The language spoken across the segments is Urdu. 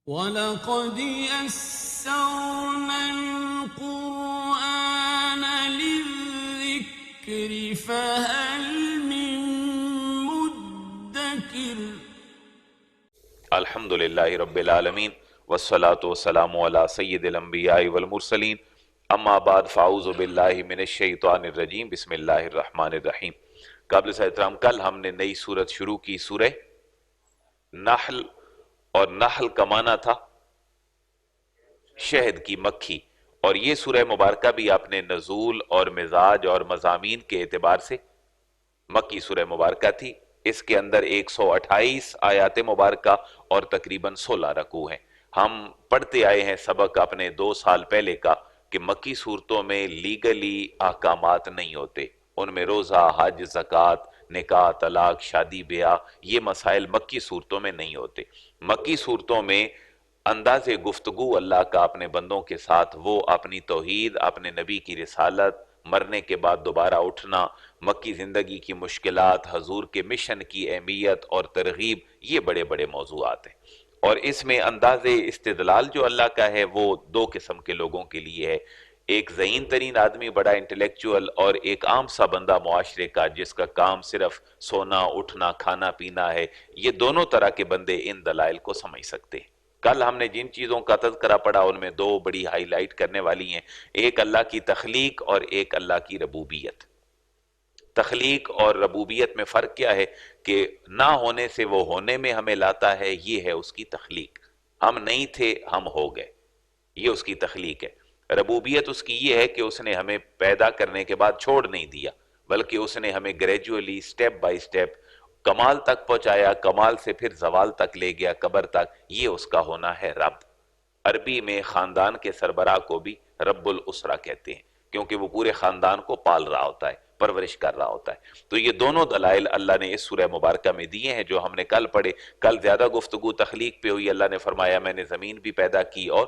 وَلَقَدْ يَسَّرْنَا الْقُرْآنَ لِلذِّكْرِ فَهَلْ مِن مُّدَّكِرٍ۔ الحمد للہ رب العالمین والصلاة والسلام علی سید الانبیاء والمرسلین اما بعد فاعوذ باللہ من الشیطان الرجیم بسم اللہ الرحمن الرحیم۔ قابل احترام کل ہم نے نئی سورت شروع کی، سورہ نحل، اور نحل کا معنی تھا شہد کی مکھی، اور یہ سورہ مبارکہ بھی اپنے نزول اور مزاج اور مضامین کے اعتبار سے مکی سورہ مبارکہ تھی۔ اس کے اندر 128 آیات مبارکہ اور تقریباً 16 رکوع ہیں۔ ہم پڑھتے آئے ہیں سبق اپنے 2 سال پہلے کا کہ مکی صورتوں میں لیگلی احکامات نہیں ہوتے، ان میں روزہ، حج، زکوٰۃ، نکاح، طلاق، شادی بیاہ، یہ مسائل مکی صورتوں میں نہیں ہوتے۔ مکی صورتوں میں انداز گفتگو اللہ کا اپنے بندوں کے ساتھ، وہ اپنی توحید، اپنے نبی کی رسالت، مرنے کے بعد دوبارہ اٹھنا، مکی زندگی کی مشکلات، حضور کے مشن کی اہمیت اور ترغیب، یہ بڑے بڑے موضوعات ہیں۔ اور اس میں انداز استدلال جو اللہ کا ہے وہ 2 قسم کے لوگوں کے لیے ہے، ایک ذہین ترین آدمی، بڑا انٹلیکچوئل، اور ایک عام سا بندہ معاشرے کا جس کا کام صرف سونا، اٹھنا، کھانا پینا ہے۔ یہ دونوں طرح کے بندے ان دلائل کو سمجھ سکتے ہیں۔ کل ہم نے جن چیزوں کا تذکرہ پڑھا ان میں 2 بڑی ہائی لائٹ کرنے والی ہیں، ایک اللہ کی تخلیق اور ایک اللہ کی ربوبیت۔ تخلیق اور ربوبیت میں فرق کیا ہے کہ نہ ہونے سے وہ ہونے میں ہمیں لاتا ہے، یہ ہے اس کی تخلیق۔ ہم نہیں تھے، ہم ہو گئے، یہ اس کی تخلیق ہے۔ ربوبیت اس کی یہ ہے کہ اس نے ہمیں پیدا کرنے کے بعد چھوڑ نہیں دیا، بلکہ اس نے ہمیں گریجولی سٹیپ بائی سٹیپ کمال تک پہنچایا، کمال سے پھر زوال تک لے گیا، قبر تک، یہ اس کا ہونا ہے رب۔ عربی میں خاندان کے سربراہ کو بھی رب الاسرہ کہتے ہیں، کیونکہ وہ پورے خاندان کو پال رہا ہوتا ہے، پرورش کر رہا ہوتا ہے۔ تو یہ دونوں دلائل اللہ نے اس سورہ مبارکہ میں دیے ہیں جو ہم نے کل پڑھے۔ کل زیادہ گفتگو تخلیق پہ ہوئی، اللہ نے فرمایا میں نے زمین بھی پیدا کی اور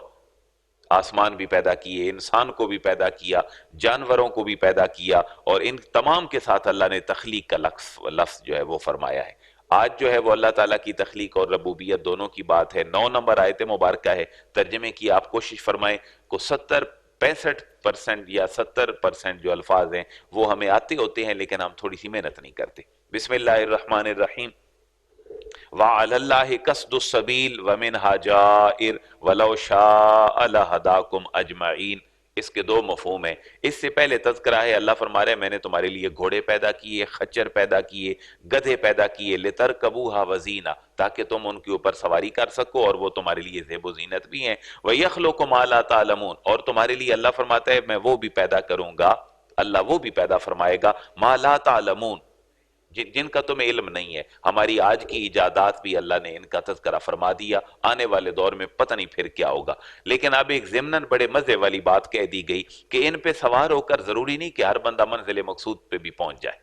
آسمان بھی پیدا کیے، انسان کو بھی پیدا کیا، جانوروں کو بھی پیدا کیا، اور ان تمام کے ساتھ اللہ نے تخلیق کا لفظ جو ہے وہ فرمایا ہے۔ آج جو ہے وہ اللہ تعالیٰ کی تخلیق اور ربوبیت دونوں کی بات ہے۔ 9 نمبر آیت مبارکہ ہے، ترجمے کی آپ کوشش فرمائیں کو 65% یا 70% جو الفاظ ہیں وہ ہمیں آتے ہوتے ہیں، لیکن ہم تھوڑی سی محنت نہیں کرتے۔ بسم اللہ الرحمن الرحیم۔ وَعَلَى اللَّهِ قَصْدُ السَّبِيلِ وَمِنْهَا جَائِرٌ وَلَوْ شَاءَ لَهَدَاكُمْ أَجْمَعِينَ۔ اس کے 2 مفہوم ہیں۔ اس سے پہلے تذکرہ ہے، اللہ فرما رہے ہیں میں نے تمہارے لیے گھوڑے پیدا کیے، خچر پیدا کیے، گدھے پیدا کیے، لِتَرْكَبُوهَا وَزِينَةً، تاکہ تم ان کے اوپر سواری کر سکو اور وہ تمہارے لیے زیب و زینت بھی ہیں۔ وَيَخْلُقُ مَا لَا تَعْلَمُونَ، اور تمہارے لیے اللہ فرماتا ہے میں وہ بھی پیدا کروں گا، اللہ وہ بھی پیدا فرمائے گا، مَا لَا تَعْلَمُونَ، جن کا تمہیں علم نہیں ہے۔ ہماری آج کی ایجادات بھی اللہ نے ان کا تذکرہ فرما دیا، آنے والے دور میں پتہ نہیں پھر کیا ہوگا۔ لیکن اب ایک ضمناً بڑے مزے والی بات کہہ دی گئی کہ ان پہ سوار ہو کر ضروری نہیں کہ ہر بندہ منزل مقصود پہ بھی پہنچ جائے۔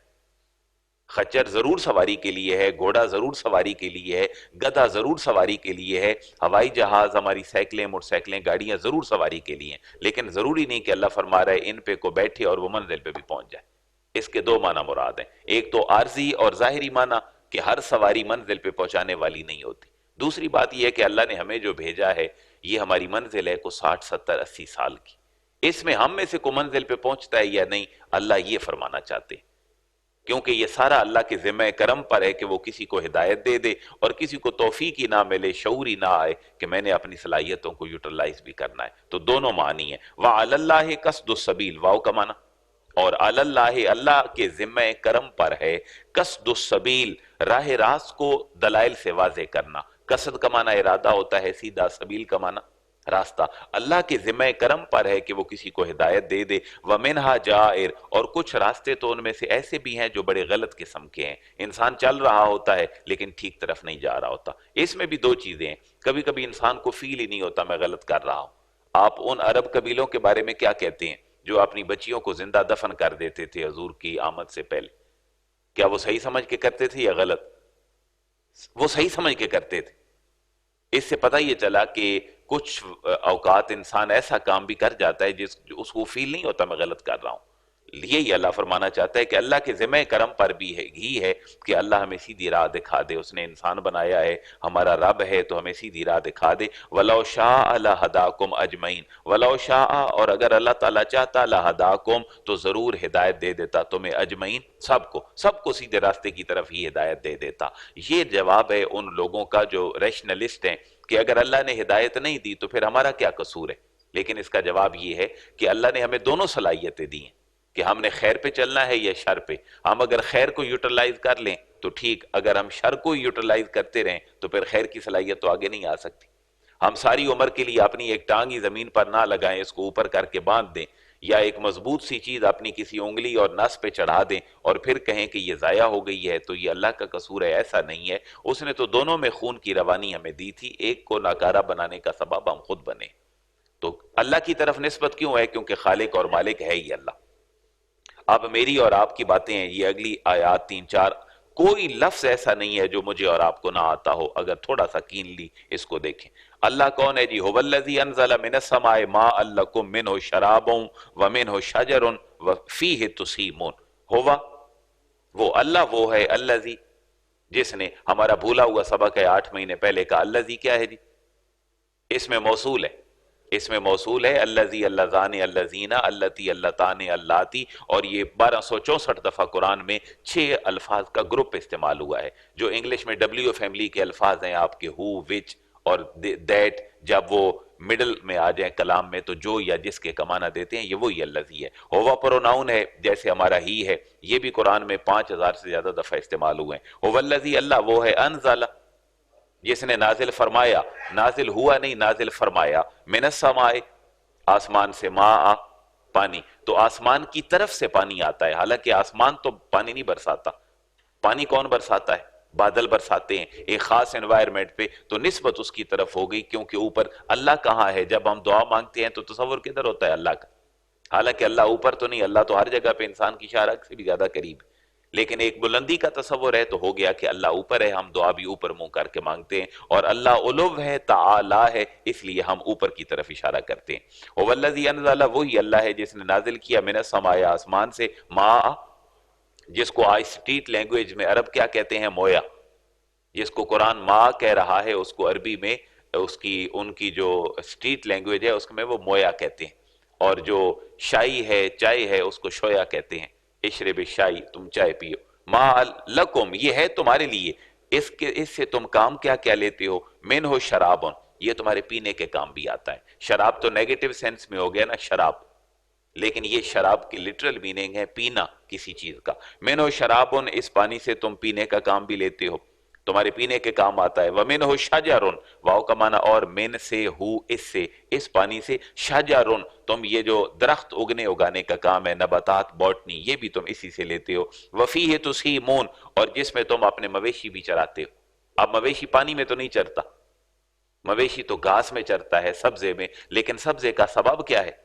خچر ضرور سواری کے لیے ہے، گھوڑا ضرور سواری کے لیے ہے، گدھا ضرور سواری کے لیے ہے، ہوائی جہاز، ہماری سائیکلیں، موٹر سائیکلیں، گاڑیاں ضرور سواری کے لیے ہیں، لیکن ضروری نہیں کہ اللہ فرما رہا ہے ان پہ کو بیٹھے اور وہ منزل پہ بھی پہنچ جائے۔ اس کے 2 معنی مراد ہیں، ایک تو عارضی اور ظاہری معنی کہ ہر سواری منزل پہ پہنچانے والی نہیں ہوتی۔ دوسری بات یہ ہے کہ اللہ نے ہمیں جو بھیجا ہے یہ ہماری منزل ہے کو 60 70 80 سال کی، اس میں ہم میں سے کو منزل پہ پہنچتا ہے یا نہیں، اللہ یہ فرمانا چاہتے ہیں، کیونکہ یہ سارا اللہ کے ذمہ کرم پر ہے کہ وہ کسی کو ہدایت دے دے اور کسی کو توفیق ہی نہ ملے، شعور ہی نہ آئے کہ میں نے اپنی صلاحیتوں کو یوٹیلائز بھی کرنا ہے۔ تو دونوں معنی ہیں۔ وَعَلَى اللَّهِ قَصْدُ السَّبِيلِ، واو کا معنی، اور علی اللہ، اللہ کے ذمہ کرم پر ہے، قصد السبیل، راہ راست کو دلائل سے واضح کرنا۔ قصد کا معنی ارادہ ہوتا ہے سیدھا، سبیل کا معنی راستہ۔ اللہ کے ذمہ کرم پر ہے کہ وہ کسی کو ہدایت دے دے۔ وَمِنْهَا جَائِرٌ، اور کچھ راستے تو ان میں سے ایسے بھی ہیں جو بڑے غلط قسم کے ہیں، انسان چل رہا ہوتا ہے لیکن ٹھیک طرف نہیں جا رہا ہوتا۔ اس میں بھی 2 چیزیں ہیں، کبھی کبھی انسان کو فیل ہی نہیں ہوتا میں غلط کر رہا ہوں۔ آپ ان عرب قبیلوں کے بارے میں کیا کہتے ہیں جو اپنی بچیوں کو زندہ دفن کر دیتے تھے حضور کی آمد سے پہلے؟ کیا وہ صحیح سمجھ کے کرتے تھے یا غلط؟ وہ صحیح سمجھ کے کرتے تھے۔ اس سے پتہ یہ چلا کہ کچھ اوقات انسان ایسا کام بھی کر جاتا ہے اس کو فیل نہیں ہوتا میں غلط کر رہا ہوں، یہی اللہ فرمانا چاہتا ہے کہ اللہ کے ذمہ کرم پر بھی ہے کہ اللہ ہمیں سیدھی راہ دکھا دے. اس نے انسان بنایا ہے، ہمارا رب ہے، تو ہمیں سیدھی راہ دکھا دے. وَلَوْ شَاءَ لَهَدَاكُمْ أَجْمَعِينَ، وَلَوْ شَاءَ، اور اگر اللہ تعالیٰ چاہتا، لَهَدَاكُمْ، تو ضرور ہدایت دے دیتا تمہیں، اجمعین، سب کو سیدھے راستے کی طرف ہی ہدایت دے دیتا. یہ جواب ہے ان لوگوں کا جو ریشنلسٹ ہیں کہ اگر اللہ نے ہدایت نہیں دی تو پھر ہمارا کیا قصور ہے. لیکن اس کا جواب یہ ہے کہ اللہ نے ہمیں دونوں صلاحیتیں دی ہیں کہ ہم نے خیر پہ چلنا ہے یا شر پہ. ہم اگر خیر کو یوٹیلائز کر لیں تو ٹھیک، اگر ہم شر کو یوٹیلائز کرتے رہیں تو پھر خیر کی صلاحیت تو آگے نہیں آ سکتی. ہم ساری عمر کے لیے اپنی ایک ٹانگ ہی زمین پر نہ لگائیں، اس کو اوپر کر کے باندھ دیں، یا ایک مضبوط سی چیز اپنی کسی انگلی اور نس پہ چڑھا دیں اور پھر کہیں کہ یہ ضائع ہو گئی ہے تو یہ اللہ کا قصور ہے. ایسا نہیں ہے. اس نے تو دونوں میں خون کی روانی ہمیں دی تھی، ایک کو ناکارہ بنانے کا سبب ہم خود بنے. تو اللہ کی طرف نسبت کیوں ہے؟ کیونکہ خالق اور مالک ہے ہی اللہ. اب میری اور آپ کی باتیں ہیں، یہ اگلی آیات 3-4، کوئی لفظ ایسا نہیں ہے جو مجھے اور آپ کو نہ آتا ہو. اگر تھوڑا سا کینلی اس کو دیکھیں. اللہ کون ہے جی؟ هو الذی انزل من السماء ماء لکم منہ شراب ومنہ شجر فیہ تسیمون. ہوا، وہ اللہ وہ ہے، الذی، جس نے، ہمارا بھولا ہوا سبق ہے 8 مہینے پہلے کا. الذی کیا ہے جی؟ اس میں موصول ہے، اس میں موصول ہے الذی، اللذان، اللذین، اللتی، اللتان، اللاتی. اور یہ 1264 دفعہ قرآن میں 6 الفاظ کا گروپ استعمال ہوا ہے. جو انگلش میں ڈبلیو فیملی کے الفاظ ہیں آپ کے، ہو، وچ اور دیٹ، جب وہ مڈل میں آ جائیں کلام میں تو جو یا جس کے کمانہ دیتے ہیں، یہ وہی الذی ہے. ہوا پروناؤن ہے جیسے ہمارا ہی ہے، یہ بھی قرآن میں 5000 سے زیادہ دفعہ استعمال ہوئے ہیں. هو الذی، اللہ وہ ہے، انزل، جس نے نازل فرمایا، نازل ہوا نہیں، نازل فرمایا، من السماء، آسمان سے، ماء، پانی. تو آسمان کی طرف سے پانی آتا ہے، حالانکہ آسمان تو پانی نہیں برساتا. پانی کون برساتا ہے؟ بادل برساتے ہیں ایک خاص انوائرمنٹ پہ، تو نسبت اس کی طرف ہو گئی کیونکہ اوپر. اللہ کہاں ہے؟ جب ہم دعا مانگتے ہیں تو تصور کدھر ہوتا ہے اللہ کا؟ حالانکہ اللہ اوپر تو نہیں، اللہ تو ہر جگہ پہ انسان کی شارک سے بھی زیادہ قریب ہے، لیکن ایک بلندی کا تصور ہے تو ہو گیا کہ اللہ اوپر ہے، ہم دعا بھی اوپر منہ کر کے مانگتے ہیں. اور اللہ علو ہے، تعالی ہے، اس لیے ہم اوپر کی طرف اشارہ کرتے ہیں. وَالَّذِي أَنزَلَ، وہی اللہ ہے جس نے نازل کیا، من السماء، آسمان سے، ماء، جس کو آج اسٹریٹ لینگویج میں عرب کیا کہتے ہیں؟ مویا. جس کو قرآن ماء کہہ رہا ہے اس کو عربی میں ان کی جو اسٹریٹ لینگویج ہے اس میں وہ مویا کہتے ہیں. اور جو شائی ہے، چائے ہے، اس کو شویا کہتے ہیں. اشرب الشائی، تم چائے پیو. ماء لکم، یہ ہے تمہارے لیے. اس سے تم کام کیا کیا لیتے ہو؟ منہ شرابن، یہ تمہارے پینے کے کام بھی آتا ہے. شراب تو نیگیٹو سینس میں ہو گیا نا، شراب، لیکن یہ شراب کی لٹرل میننگ ہے پینا کسی چیز کا. منہ شرابن، اس پانی سے تم پینے کا کام بھی لیتے ہو، تمہارے پینے کے کام آتا ہے. وَمِنْهُ شَجَرٌ، واو کا معنی اور، من سے، ہو، اس سے، اس پانی سے. شجرن، تم یہ جو درخت اگانے کا کام ہے، نباتات، بوٹنی، یہ بھی تم اسی سے لیتے ہو. وَفِيهِ تُسِيمُونَ، اور جس میں تم اپنے مویشی بھی چراتے ہو. اب مویشی پانی میں تو نہیں چرتا، مویشی تو گھاس میں چرتا ہے، سبزے میں. لیکن سبزے کا سبب کیا ہے؟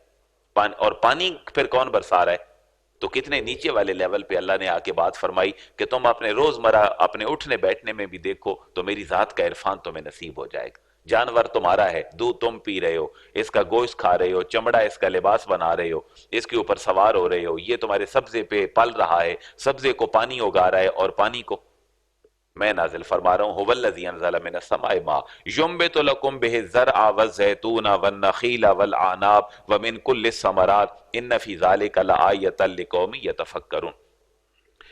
اور پانی پھر کون برسا رہا ہے؟ تو کتنے نیچے والے لیول پہ اللہ نے آ کے بات فرمائی کہ تم اپنے روزمرہ اپنے اٹھنے بیٹھنے میں بھی دیکھو تو میری ذات کا عرفان تمہیں نصیب ہو جائے گا. جانور تمہارا ہے، دودھ تم پی رہے ہو، اس کا گوشت کھا رہے ہو، چمڑا اس کا لباس بنا رہے ہو، اس کے اوپر سوار ہو رہے ہو، یہ تمہارے سبزے پہ پل رہا ہے، سبزے کو پانی اگا رہا ہے، اور پانی کو میں نازل فرما رہا ہوں. هو الذی انزل من السماء ماء ينبت لكم به الزرع والزيتون والنخيل والأعناب ومن كل الثمرات ان في ذلك لآية لقوم يتفکرون.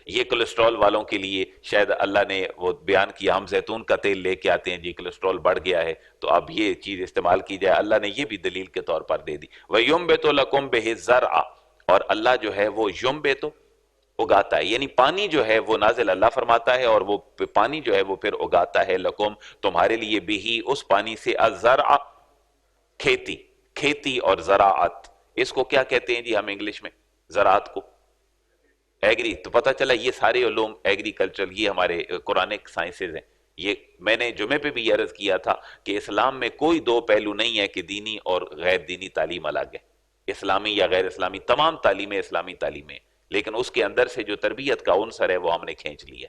یہ کولیسٹرول والوں کے لیے شاید اللہ نے وہ بیان کیا، ہم زیتون کا تیل لے کے آتے ہیں جی، کولیسٹرول بڑھ گیا ہے تو اب یہ چیز استعمال کی جائے. اللہ نے یہ بھی دلیل کے طور پر دے دی. وَيُنبِتُ لَكُمْ بِهِ الزَّرْعَ، اور اللہ جو ہے وہ يُنبِتُ، اگاتا ہے، یعنی پانی جو ہے وہ نازل اللہ فرماتا ہے اور وہ پانی جو ہے وہ پھر اگاتا ہے. لکم، تمہارے لیے، بھی اس پانی سے، الزرع، کھیتی. کھیتی اور زراعت، اس کو کیا کہتے ہیں جی ہم انگلش میں؟ زراعت کو ایگری. تو پتہ چلا یہ سارے علوم ایگریکلچر یہ ہمارے قرآنک سائنسز ہیں. یہ میں نے جمعے پہ بھی عرض کیا تھا کہ اسلام میں کوئی دو پہلو نہیں ہے کہ دینی اور غیر دینی تعلیم الگ ہے. اسلامی یا غیر اسلامی تمام تعلیمیں اسلامی تعلیمیں، لیکن اس کے اندر سے جو تربیت کا عنصر ہے وہ ہم نے کھینچ لیا.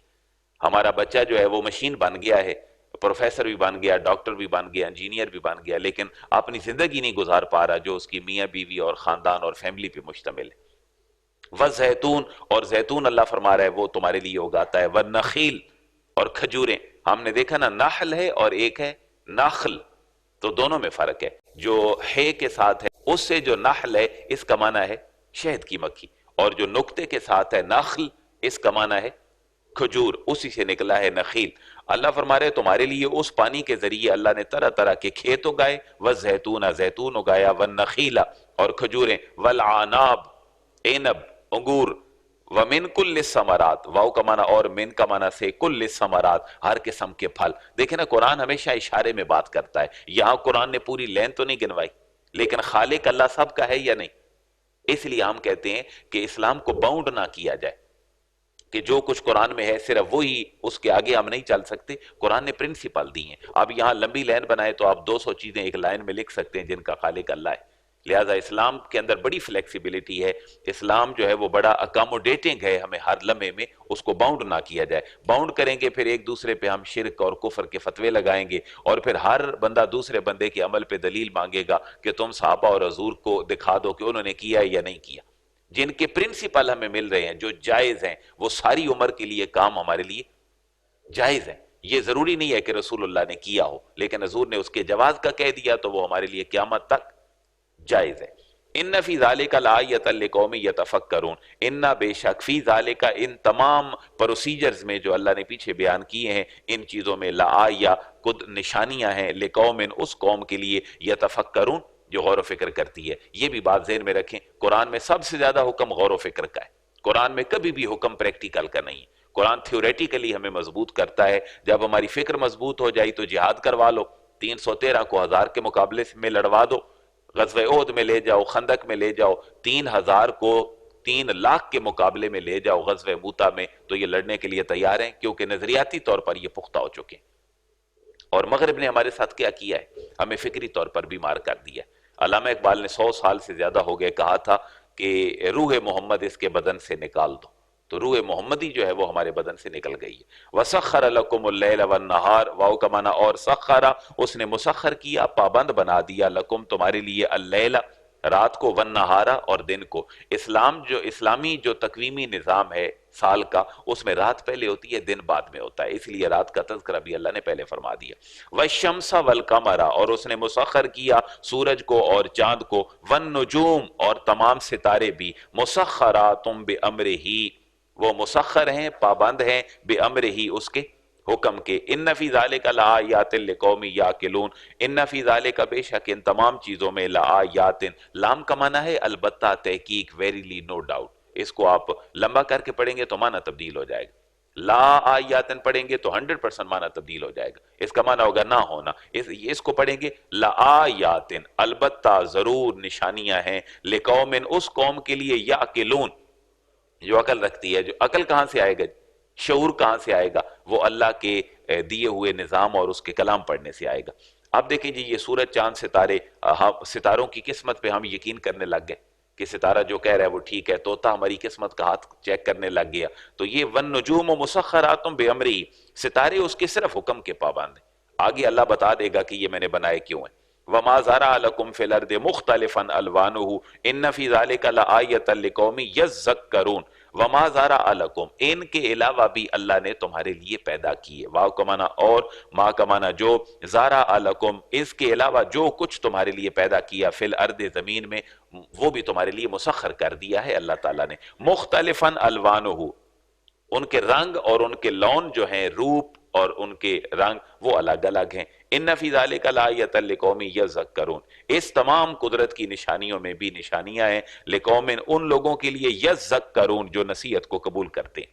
ہمارا بچہ جو ہے وہ مشین بن گیا ہے، پروفیسر بھی بن گیا، ڈاکٹر بھی بن گیا، انجینئر بھی بن گیا، لیکن اپنی زندگی نہیں گزار پا رہا جو اس کی میاں بیوی اور خاندان اور فیملی پہ مشتمل ہے. وزیتون، اور زیتون اللہ فرما رہا ہے وہ تمہارے لیے اگاتا ہے، والنخیل، اور کھجوریں۔ ہم نے دیکھا نا نحل ہے اور ایک ہے نخل، تو دونوں میں فرق ہے۔ جو ہے کے ساتھ ہے اس سے جو نحل ہے اس کا معنی ہے شہد کی مکھی، اور جو نقطے کے ساتھ ہے نخل اس کا معنی ہے کھجور، اسی سے نکلا ہے نخیل۔ اللہ فرما رہے تمہارے لیے اس پانی کے ذریعے اللہ نے طرح طرح کے کھیت اگائے، والزیتون، زیتون اگایا، والنخیل، اور کھجوریں، والعناب، عنب، انگور، ومن کل الثمرات، واو کا معنی اور من کا معنی سے کل الثمرات، ہر قسم کے پھل۔ دیکھیں نا قرآن ہمیشہ اشارے میں بات کرتا ہے، یہاں قرآن نے پوری لین تو نہیں گنوائی، لیکن خالق اللہ سب کا ہے یا نہیں؟ اس لیے ہم کہتے ہیں کہ اسلام کو باؤنڈ نہ کیا جائے کہ جو کچھ قرآن میں ہے صرف وہی، اس کے آگے ہم نہیں چل سکتے۔ قرآن نے پرنسپل دی ہیں، اب یہاں لمبی لائن بنائے تو آپ 200 چیزیں ایک لائن میں لکھ سکتے ہیں جن کا خالق اللہ ہے۔ لہٰذا اسلام کے اندر بڑی فلیکسیبلٹی ہے، اسلام جو ہے وہ بڑا اکاموڈیٹنگ ہے، ہمیں ہر لمحے میں اس کو باؤنڈ نہ کیا جائے۔ باؤنڈ کریں گے پھر ایک دوسرے پہ ہم شرک اور کفر کے فتوے لگائیں گے، اور پھر ہر بندہ دوسرے بندے کے عمل پہ دلیل مانگے گا کہ تم صحابہ اور حضور کو دکھا دو کہ انہوں نے کیا یا نہیں کیا۔ جن کے پرنسپل ہمیں مل رہے ہیں، جو جائز ہیں، وہ ساری عمر کے لیے کام ہمارے لیے جائز ہے۔ یہ ضروری نہیں ہے کہ رسول اللہ نے کیا ہو، لیکن حضور نے اس کے جواز کا کہہ دیا تو وہ ہمارے لیے قیامت تک جائز ہے۔ ان فی ذالک لآیۃ لقوم یتفکرون، ان بے شک فی ذالک، ان تمام پروسیجرز میں جو اللہ نے پیچھے بیان کیے ہیں، ان چیزوں میں لآیہ، کچھ نشانیاں ہیں، لقوم، اس قوم کے لیے، یتفکرون، جو غور و فکر کرتی ہے۔ یہ بھی بات ذہن میں رکھیں، قرآن میں سب سے زیادہ حکم غور و فکر کا ہے، قرآن میں کبھی بھی حکم پریکٹیکل کا نہیں ہے۔ قرآن تھیوریٹیکلی ہمیں مضبوط کرتا ہے، جب ہماری فکر مضبوط ہو جائی تو جہاد کروا لو، 313 کو 1000 کے مقابلے میں لڑوا دو، غزوہ احد میں لے جاؤ، خندق میں لے جاؤ، 3000 کو 3 لاکھ کے مقابلے میں لے جاؤ غزوہ موتا میں، تو یہ لڑنے کے لیے تیار ہیں، کیونکہ نظریاتی طور پر یہ پختہ ہو چکے ہیں۔ اور مغرب نے ہمارے ساتھ کیا کیا ہے؟ ہمیں فکری طور پر بیمار کر دیا ہے۔ علامہ اقبال نے 100 سال سے زیادہ ہو گئے کہا تھا کہ روح محمد اس کے بدن سے نکال دو، تو روح محمدی جو ہے وہ ہمارے بدن سے نکل گئی ہے۔ وَسَخَّرَ لَكُمُ اللَّيْلَ وَالنَّهَارَ، واو کا معنی اور، سخرا، اس نے مسخر کیا، پابند بنا دیا، لکم تمہارے لیے، اللیل، رات کو، والنہارا، اور دن کو۔ اسلامی جو تقویمی نظام ہے سال کا، اس میں رات پہلے ہوتی ہے، دن بعد میں ہوتا ہے، اس لیے رات کا تذکرہ بھی اللہ نے پہلے فرما دیا۔ وَالشَّمْسَ وَالْقَمَرَ، اور اس نے مسخر کیا سورج کو اور چاند کو، وَالنُّجُومَ، اور تمام ستارے بھی، مُسَخَّرَاتٌ بِأَمْرِهِ، وہ مسخر ہیں، پابند ہیں، بِأَمْرِهِ، اس کے حکم کے۔ ان فی ذالک لآیات لقوم یعقلون، ان فی ذالک، بے شک ان تمام چیزوں میں، لآیات، لام کا معنی ہے البتہ، تحقیق، ویریلی، نو ڈاؤٹ۔ اس کو آپ لمبا کر کے پڑھیں گے تو معنی تبدیل ہو جائے گا، لا آیات پڑھیں گے تو 100% معنی تبدیل ہو جائے گا، اس کا معنی ہوگا نہ ہونا۔ اس کو پڑھیں گے لآیات، البتہ، ضرور، نشانیاں ہیں، لقوم، اس قوم کے لیے، یعقلون، جو عقل رکھتی ہے۔ جو عقل کہاں سے آئے گا، شعور کہاں سے آئے گا؟ وہ اللہ کے دیے ہوئے نظام اور اس کے کلام پڑھنے سے آئے گا۔ اب دیکھیں جی، یہ سورج، چاند، ستارے، ستاروں کی قسمت پہ ہم یقین کرنے لگ گئے کہ ستارہ جو کہہ رہا ہے وہ ٹھیک ہے، طوطا ہماری قسمت کا ہاتھ چیک کرنے لگ گیا، تو یہ وَالنُّجُومُ مُسَخَّرَاتٌ بِأَمْرِهِ، ستارے اس کے صرف حکم کے پابند ہیں۔ آگے اللہ بتا دے گا کہ یہ میں نے بنائے کیوں ہیں۔ وَمَا زَرَعَ لَكُمْ فِي الْأَرْضِ مُخْتَلِفًا أَلْوَانُهُ إِنَّ فِي ذَلِكَ لَآيَةً لِقَوْمٍ يَذَّكَّرُونَ۔ وَمَا زَرَعَ لَكُمْ، ان کے علاوہ بھی اللہ نے تمہارے لیے پیدا کیے، واو کا معنی اور، ما کا معنی جو، زَرَعَ لَكُمْ، اس کے علاوہ جو کچھ تمہارے لیے پیدا کیا، فی الارض، زمین میں، وہ بھی تمہارے لیے مسخر کر دیا ہے اللہ تعالیٰ نے۔ مختلفاً الوانہ، ان کے رنگ اور ان کے لون جو ہیں، روپ اور ان کے رنگ، وہ الگ الگ ہیں۔ ان فی ذالک لآیۃ لقوم یذکرون، اس تمام قدرت کی نشانیوں میں بھی نشانیاں ہیں، لقوم، ان لوگوں کے لیے، یذکرون، جو نصیحت کو قبول کرتے ہیں۔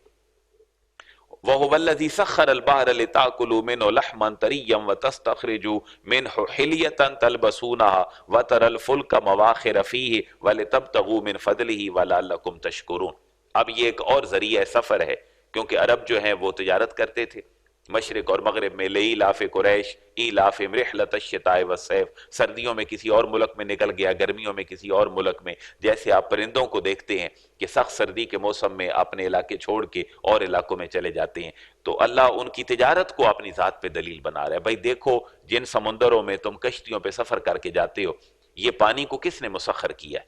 وَهُوَ الَّذِي سَخَّرَ الْبَحْرَ لِتَأْكُلُوا مِنْهُ لَحْمًا طَرِيًّا وَتَسْتَخْرِجُوا مِنْهُ حِلْيَةً تَلْبَسُونَهَا وَتَرَى الْفُلْكَ مَوَاخِرَ فِيهِ وَلِتَبْتَغُوا مِنْ فَضْلِهِ وَلَعَلَّكُمْ تَشْكُرُونَ۔ اب یہ ایک اور ذریعہ سفر ہے، کیونکہ عرب جو ہیں وہ تجارت کرتے تھے مشرق اور مغرب میں، لإیلاف قریش ایلافہم رحلۃ الشتاء والصیف، سردیوں میں کسی اور ملک میں نکل گیا، گرمیوں میں کسی اور ملک میں۔ جیسے آپ پرندوں کو دیکھتے ہیں کہ سخت سردی کے موسم میں اپنے علاقے چھوڑ کے اور علاقوں میں چلے جاتے ہیں، تو اللہ ان کی تجارت کو اپنی ذات پہ دلیل بنا رہا ہے۔ بھائی دیکھو، جن سمندروں میں تم کشتیوں پہ سفر کر کے جاتے ہو، یہ پانی کو کس نے مسخر کیا ہے؟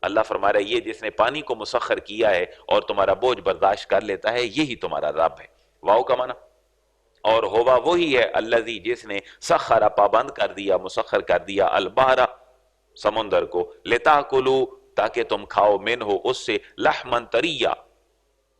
اللہ فرما رہا ہے یہ جس نے پانی کو مسخر کیا ہے اور تمہارا بوجھ برداشت کر لیتا ہے یہی تمہارا رب ہے. واؤ کا معنی اور ہوا وہی ہے الذی جس نے سخر پابند کر دیا مسخر کر دیا البحر سمندر کو لتاکلوا تاکہ تم کھاؤ من ہو اس سے لحمن طریا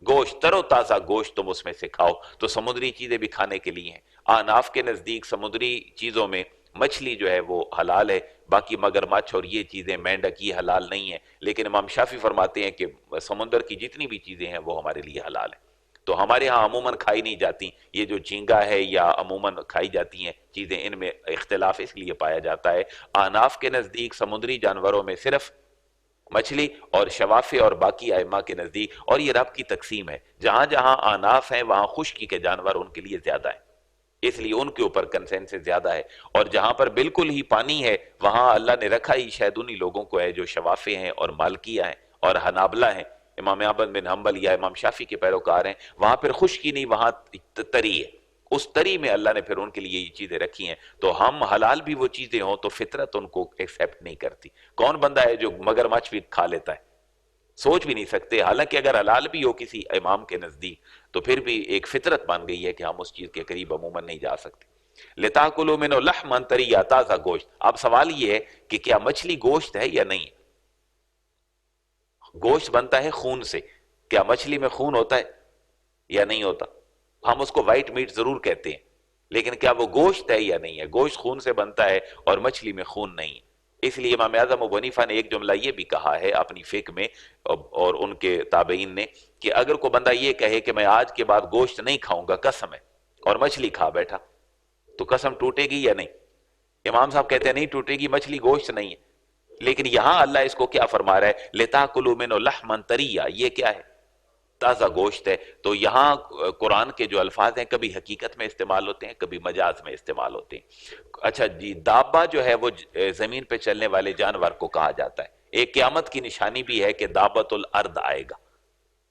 گوشت تر و تازہ گوشت تم اس میں سے کھاؤ. تو سمندری چیزیں بھی کھانے کے لیے ہیں. آناف کے نزدیک سمندری چیزوں میں مچھلی جو ہے وہ حلال ہے، باقی مگرمچھ اور یہ چیزیں مینڈک یہ حلال نہیں ہیں، لیکن امام شافعی فرماتے ہیں کہ سمندر کی جتنی بھی چیزیں ہیں وہ ہمارے لیے حلال ہیں. تو ہمارے ہاں عموماً کھائی نہیں جاتی یہ جو جھینگا ہے یا عموماً کھائی جاتی ہیں چیزیں، ان میں اختلاف اس لیے پایا جاتا ہے. آناف کے نزدیک سمندری جانوروں میں صرف مچھلی، اور شوافع اور باقی ائمہ کے نزدیک، اور یہ رب کی تقسیم ہے، جہاں جہاں آناف ہیں وہاں خشکی کے جانور ان کے لیے زیادہ ہیں، اس لیے ان کے اوپر کنسنسس زیادہ ہے. اور جہاں پر بالکل ہی پانی ہے وہاں اللہ نے رکھا ہی شاید انہی لوگوں کو ہے جو شوافع ہیں اور مالکیہ ہیں اور حنابلہ ہیں، امام احمد بن حنبل یا امام شافعی کے پیروکار ہیں. وہاں پھر خشکی نہیں، وہاں تری ہے، اس تری میں اللہ نے پھر ان کے لیے یہ چیزیں رکھی ہیں. تو ہم حلال بھی وہ چیزیں ہوں تو فطرت ان کو ایکسیپٹ نہیں کرتی. کون بندہ ہے جو مگرمچھ بھی کھا لیتا ہے؟ سوچ بھی نہیں سکتے. حالانکہ اگر حلال بھی ہو کسی امام کے نزدیک تو پھر بھی ایک فطرت بن گئی ہے کہ ہم اس چیز کے قریب عموماً نہیں جا سکتے. لِتَأْكُلُوا مِنْهُ لَحْمًا طَرِيًّا تازہ گوشت. اب سوال یہ ہے کہ کیا مچھلی گوشت ہے یا نہیں؟ گوشت بنتا ہے خون سے، کیا مچھلی میں خون ہوتا ہے یا نہیں ہوتا؟ ہم اس کو وائٹ میٹ ضرور کہتے ہیں، لیکن کیا وہ گوشت ہے یا نہیں ہے؟ گوشت خون سے بنتا ہے اور مچھلی میں خون نہیں ہے. اس لیے امام اعظم ابو حنیفہ نے ایک جملہ یہ بھی کہا ہے اپنی فقہ میں اور ان کے تابعین نے کہ اگر کوئی بندہ یہ کہے کہ میں آج کے بعد گوشت نہیں کھاؤں گا قسم ہے، اور مچھلی کھا بیٹھا تو قسم ٹوٹے گی یا نہیں؟ امام صاحب کہتے ہیں نہیں ٹوٹے گی، مچھلی گوشت نہیں ہے. لیکن یہاں اللہ اس کو کیا فرما رہا ہے؟ لِتَأْكُلُوا مِنْهُ لَحْمًا طَرِيًّا، یہ کیا ہے؟ تازہ گوشت ہے. تو یہاں قرآن کے جو الفاظ ہیں کبھی حقیقت میں استعمال ہوتے ہیں کبھی مجاز میں استعمال ہوتے ہیں. اچھا جی، دابہ جو ہے وہ زمین پہ چلنے والے جانور کو کہا جاتا ہے. ایک قیامت کی نشانی بھی ہے کہ دابۃ الارض آئے گا،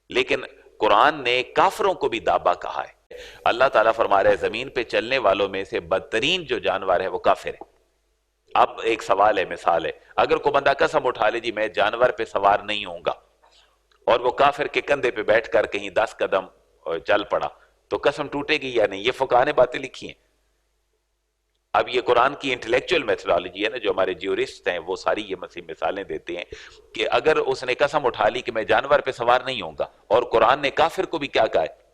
لیکن قرآن نے کافروں کو بھی دابہ کہا ہے. اللہ تعالیٰ فرما رہا ہے زمین پہ چلنے والوں میں سے بدترین جو جانور ہے وہ کافر ہے. اب ایک سوال ہے، مثال ہے، اگر کوئی بندہ قسم اٹھا لے جی میں جانور پہ سوار نہیں ہوں گا، اور وہ کافر کے کندھے پہ بیٹھ کر کہیں 10 قدم چل پڑا تو قسم ٹوٹے گی یا نہیں؟ یہ فقہاء نے باتیں لکھی ہیں. اب یہ قرآن کی انٹلیکچوئل میتھڈالوجی ہے نا، جو ہمارے جیورسٹ ہیں وہ ساری یہ مثالیں دیتے ہیں کہ اگر اس نے قسم اٹھا لی کہ میں جانور پہ سوار نہیں ہوں گا، اور قرآن نے کافر کو بھی کیا کہا ہے؟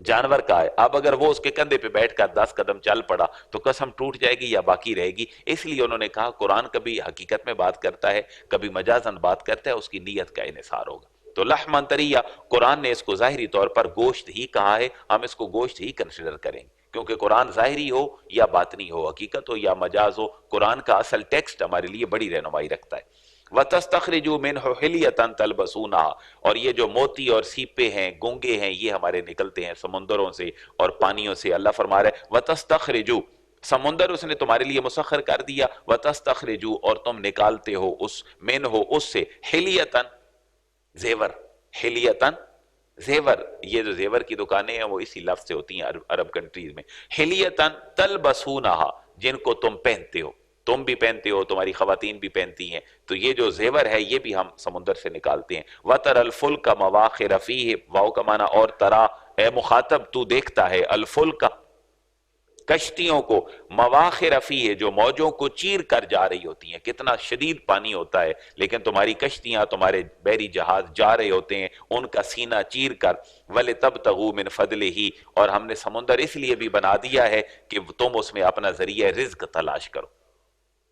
جانور کہا ہے. اب اگر وہ اس کے کندھے پہ بیٹھ کر 10 قدم چل پڑا تو قسم ٹوٹ جائے گی یا باقی رہے گی؟ اس لیے انہوں نے کہا قرآن کبھی حقیقت میں بات کرتا ہے کبھی مجازاً بات کرتا ہے، اس کی نیت کا انحصار ہوگا. تو لحمن طریہ قرآن نے اس کو ظاہری طور پر گوشت ہی کہا ہے، ہم اس کو گوشت ہی کنسیڈر کریں گے، کیونکہ قرآن ظاہری ہو یا باطنی ہو، حقیقت ہو یا مجاز ہو، قرآن کا اصل ٹیکسٹ ہمارے لیے بڑی رہنمائی رکھتا ہے. وَتَسْتَخْرِجُوا مِنْهُ حِلْيَةً تَلْبَسُونَهَا، اور یہ جو موتی اور سیپے ہیں گونگے ہیں یہ ہمارے نکلتے ہیں سمندروں سے اور پانیوں سے. اللہ فرما رہا ہے وَتَسْتَخْرِجُوا، سمندر اس نے تمہارے لیے مسخر کر دیا، وَتَسْتَخْرِجُوا، اور تم نکالتے ہو اس مِنْهُ اس سے حِلْيَةً زیور. حلیتن زیور، یہ جو زیور کی دکانیں ہیں وہ اسی لفظ سے ہوتی ہیں عرب کنٹریز میں. حلیتن تلبسونہا، جن کو تم پہنتے ہو، تم بھی پہنتے ہو تمہاری خواتین بھی پہنتی ہیں. تو یہ جو زیور ہے یہ بھی ہم سمندر سے نکالتے ہیں. وَتَرَ الْفُلْكَ مَوَاخِرَ فِيهِ، واو کا معنی اور ترا، اے مخاطب تو دیکھتا ہے، الفلک کشتیوں کو، مواخر فیہ جو موجوں کو چیر کر جا رہی ہوتی ہیں. کتنا شدید پانی ہوتا ہے لیکن تمہاری کشتیاں تمہارے بحری جہاز جا رہے ہوتے ہیں ان کا سینہ چیر کر. وَلِتَبْتَغُوا مِنْ فَضْلِهِ، اور ہم نے سمندر اس لیے بھی بنا دیا ہے کہ تم اس میں اپنا ذریعہ رزق تلاش کرو.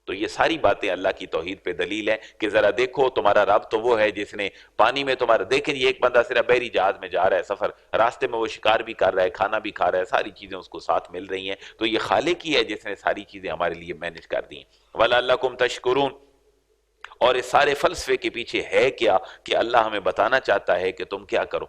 تو یہ ساری باتیں اللہ کی توحید پہ دلیل ہے کہ ذرا دیکھو تمہارا رب تو وہ ہے جس نے پانی میں تمہارا، دیکھیں یہ ایک بندہ صرف بحری جہاز میں جا رہا ہے سفر، راستے میں وہ شکار بھی کر رہا ہے، کھانا بھی کھا رہا ہے، ساری چیزیں اس کو ساتھ مل رہی ہیں. تو یہ خالق ہی ہے جس نے ساری چیزیں ہمارے لیے مینج کر دی ہیں. وَلَعَلَّكُمْ تَشْكُرُونَ، اور اس سارے فلسفے کے پیچھے ہے کیا کہ اللہ ہمیں بتانا چاہتا ہے کہ تم کیا کرو،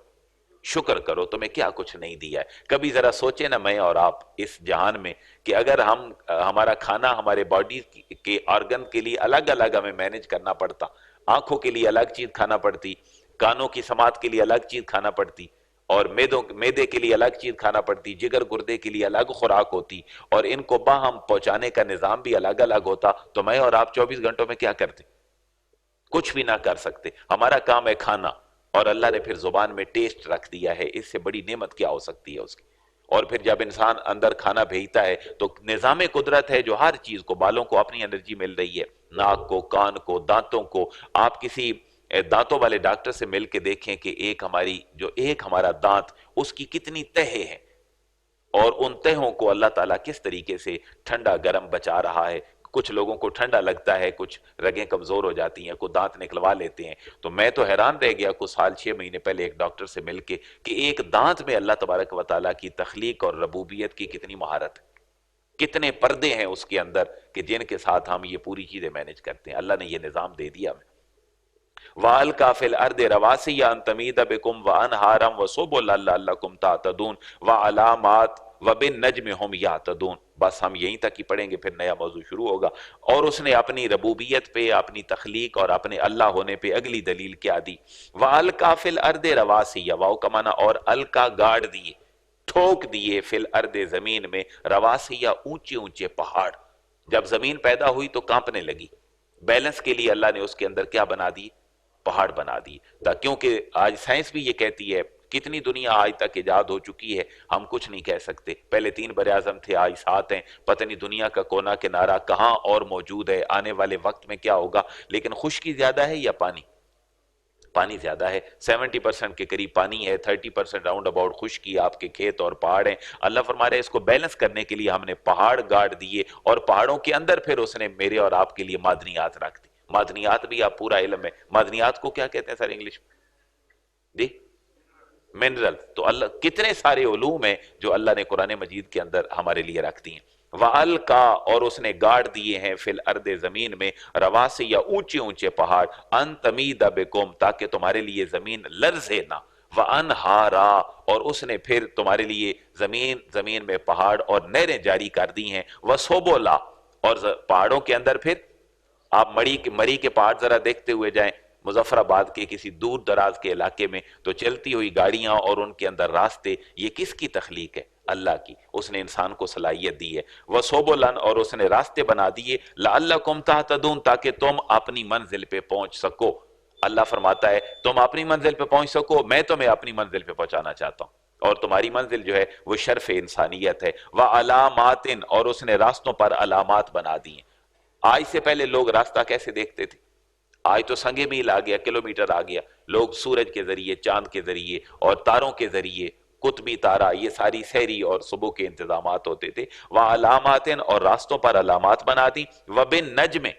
شکر کرو، تمہیں کیا کچھ نہیں دیا ہے. کبھی ذرا سوچیں نا میں اور آپ اس جہان میں کہ اگر ہمارا کھانا ہمارے باڈی کے آرگن کے لیے الگ الگ ہمیں مینج کرنا پڑتا، آنکھوں کے لیے الگ چیز کھانا پڑتی، کانوں کی سماعت کے لیے الگ چیز کھانا پڑتی، اور میدے کے لیے الگ چیز کھانا پڑتی، جگر گردے کے لیے الگ خوراک ہوتی، اور ان کو باہم پہنچانے کا نظام بھی الگ الگ ہوتا، تو میں اور آپ 24 گھنٹوں میں کیا کرتے؟ کچھ بھی نہ کر سکتے. ہمارا کام ہے کھانا، اور اللہ نے پھر زبان میں ٹیسٹ رکھ دیا ہے. اس سے بڑی نعمت کیا ہو سکتی ہے اس کی. اور پھر جب انسان اندر کھانا بھیجتا ہے تو نظام قدرت ہے جو ہر چیز کو، بالوں کو اپنی انرجی مل رہی ہے، ناک کو، کان کو، دانتوں کو. آپ کسی دانتوں والے ڈاکٹر سے مل کے دیکھیں کہ ایک ہمارا دانت، اس کی کتنی تہیں ہیں، اور ان تہوں کو اللہ تعالیٰ کس طریقے سے ٹھنڈا گرم بچا رہا ہے. کچھ لوگوں کو ٹھنڈا لگتا ہے، کچھ رگیں کمزور ہو جاتی ہیں، کچھ دانت نکلوا لیتے ہیں. تو میں تو حیران رہ گیا کچھ سال 6 مہینے پہلے ایک ڈاکٹر سے مل کے کہ ایک دانت میں اللہ تبارک و تعالیٰ کی تخلیق اور ربوبیت کی کتنی مہارت ہے، کتنے پردے ہیں اس کے اندر کہ جن کے ساتھ ہم یہ پوری چیزیں مینج کرتے ہیں. اللہ نے یہ نظام دے دیا ہمیں. وَأَلْقَى فِي الْأَرْضِ رَوَاسِيَ أَن تَمِيدَ بِكُمْ وَأَنْهَارًا وَسُبُلًا لَعَلَّكُمْ تَهْتَدُونَ وَعَلَامَاتٍ وَبِالنَّجْمِ هُمْ يَهْتَدُونَ. بس ہم یہیں تک ہی پڑھیں گے، پھر نیا موضوع شروع ہوگا. اور اس نے اپنی ربوبیت پہ، اپنی تخلیق اور اپنے اللہ ہونے پہ اگلی دلیل کیا دی. وَأَلْقَى فِي الْأَرْضِ رَوَاسِيَ، واو کا معنی اور القا گاڑ دیے، ٹھوک دیے، فی الارض زمین میں، رواسیہ اونچے اونچے پہاڑ. جب زمین پیدا ہوئی تو کانپنے لگی، بیلنس کے لیے اللہ نے اس کے اندر کیا بنا دی؟ پہاڑ بنا دی. کیونکہ آج سائنس بھی یہ کہتی ہے، کتنی دنیا آج تک ایجاد ہو چکی ہے، ہم کچھ نہیں کہہ سکتے. پہلے 3 براعظم تھے، آج 7 ہیں. پتہ نہیں دنیا کا کونا کنارہ کہاں اور موجود ہے، آنے والے وقت میں کیا ہوگا. لیکن خشکی زیادہ ہے یا پانی؟ پانی زیادہ ہے. 70% کے قریب پانی ہے، 30% راؤنڈ اباؤٹ خشکی، آپ کے کھیت اور پہاڑ ہیں. اللہ فرما رہے ہیں اس کو بیلنس کرنے کے لیے ہم نے پہاڑ گاڑ دیے، اور پہاڑوں کے اندر پھر اس نے میرے اور آپ کے لیے معدنیات رکھ دی. معدنیات بھی آپ پورا علم ہے. معدنیات کو کیا کہتے ہیں سر انگلش میں؟ جی، منرل. تو اللہ کتنے سارے علوم ہیں جو اللہ نے قرآن مجید کے اندر ہمارے لیے رکھ دی ہیں. وَأَلْقَى، اور اس نے گاڑ دیے ہیں، فی الارض زمین میں، رواسیہ اونچے اونچے پہاڑ، ان تمید بکم، تاکہ تمہارے لیے زمین لرزے نہ، وَأَنْهَارًا، اور اس نے پھر تمہارے لیے زمین میں پہاڑ اور نہریں جاری کر دی ہیں، وَسُبُلًا، اور پہاڑوں کے اندر پھر آپ مری کے پہاڑ ذرا دیکھتے ہوئے جائیں مظفر آباد کے کسی دور دراز کے علاقے میں، تو چلتی ہوئی گاڑیاں اور ان کے اندر راستے، یہ کس کی تخلیق ہے؟ اللہ کی. اس نے انسان کو صلاحیت دی ہے. وَسُبُلًا، اور اس نے راستے بنا دیے، لَعَلَّكُمْ تَهْتَدُونَ، تاکہ تم اپنی منزل پہ پہنچ سکو. اللہ فرماتا ہے تم اپنی منزل پہ پہنچ سکو، میں تمہیں اپنی منزل پہ پہنچانا چاہتا ہوں. اور تمہاری منزل جو ہے وہ شرف انسانیت ہے. وَعَلَامَاتٍ، اور اس نے راستوں پر علامات بنا دی ہیں. آج سے پہلے لوگ راستہ کیسے دیکھتے تھے؟ آج تو سنگ میل آ گیا، کلومیٹر آ گیا. لوگ سورج کے ذریعے، چاند کے ذریعے اور تاروں کے ذریعے، قطبی تارہ، یہ ساری سحری اور صبح کے انتظامات ہوتے تھے. وَعَلَامَاتٍ، اور راستوں پر علامات بنا دی. وَبِالنَّجْمِ،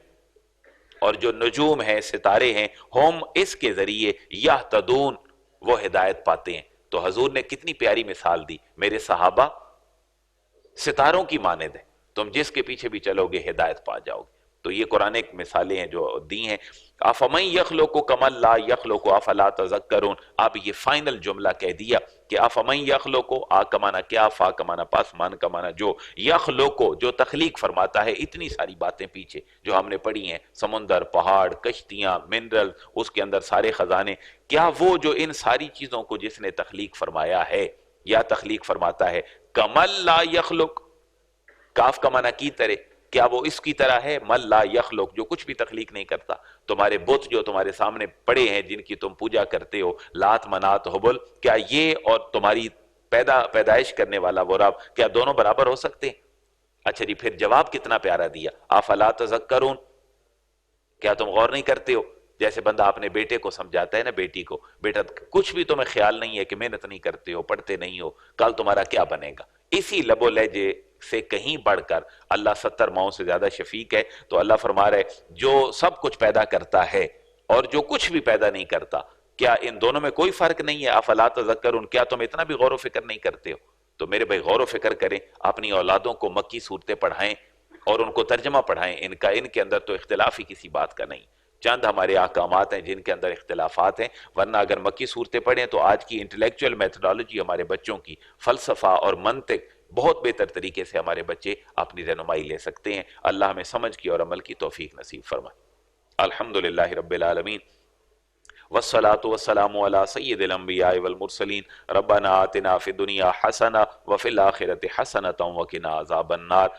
اور جو نجوم ہیں، ستارے ہیں، ہم اس کے ذریعے یہتدون، وہ ہدایت پاتے ہیں. تو حضور نے کتنی پیاری مثال دی، میرے صحابہ ستاروں کی مانند ہیں، تم جس کے پیچھے بھی چلو گے ہدایت پا جاؤ گے. تو یہ قرآن ایک مثالیں ہیں جو دی ہیں. افمن یخلق کما لا یخلق افلا تذکرون. آپ یہ فائنل جملہ کہہ دیا کہ افمن یخلق، آ کا معنی کیا، فا کا معنی پاس، مان کا معنی جو، یخلق جو تخلیق فرماتا ہے. اتنی ساری باتیں پیچھے جو ہم نے پڑھی ہیں، سمندر، پہاڑ، کشتیاں، منرل، اس کے اندر سارے خزانے، کیا وہ جو ان ساری چیزوں کو جس نے تخلیق فرمایا ہے یا تخلیق فرماتا ہے، کما لا یخلق، کاف کا معنی کی طرح، کیا وہ اس کی طرح ہے؟ من لا یخلق، جو کچھ بھی تخلیق نہیں کرتا. تمہارے بت جو تمہارے سامنے پڑے ہیں، جن کی تم پوجا کرتے ہو، لات، منات، حبل، کیا یہ اور تمہاری پیدائش کرنے والا وہ رب، کیا دونوں برابر ہو سکتے ہیں؟ اچھا جی، پھر جواب کتنا پیارا دیا، افلا تذکرون، کیا تم غور نہیں کرتے ہو؟ جیسے بندہ اپنے بیٹے کو سمجھاتا ہے نا، بیٹی کو، بیٹا کچھ بھی تمہیں خیال نہیں ہے کہ محنت نہیں کرتے ہو، پڑھتے نہیں ہو، کل تمہارا کیا بنے گا. اسی لب و لہجے سے کہیں بڑھ کر اللہ 70 ماؤں سے زیادہ شفیق ہے. تو اللہ فرما رہے جو سب کچھ پیدا کرتا ہے اور جو کچھ بھی پیدا نہیں کرتا، کیا ان دونوں میں کوئی فرق نہیں ہے؟ افلا تذکرون، کیا تم اتنا بھی غور و فکر نہیں کرتے ہو؟ تو میرے بھائی غور و فکر کریں، اپنی اولادوں کو مکی صورتیں پڑھائیں اور ان کو ترجمہ پڑھائیں. ان کے اندر تو اختلاف ہی کسی بات کا نہیں. چند ہمارے احکامات ہیں جن کے اندر اختلافات ہیں، ورنہ اگر مکی صورتیں پڑھیں تو آج کی انٹلیکچوئل میتھڈالوجی ہمارے بچوں کی، فلسفہ اور منطق، بہت بہتر طریقے سے ہمارے بچے اپنی رہنمائی لے سکتے ہیں. اللہ ہمیں سمجھ کی اور عمل کی توفیق نصیب فرمائے. الحمدللہ رب العالمین، والصلاة والسلام على سید الانبیاء والمرسلین. ربنا آتنا فی الدنیا حسنہ وفی الآخرۃ حسنۃ وقنا عذاب النار.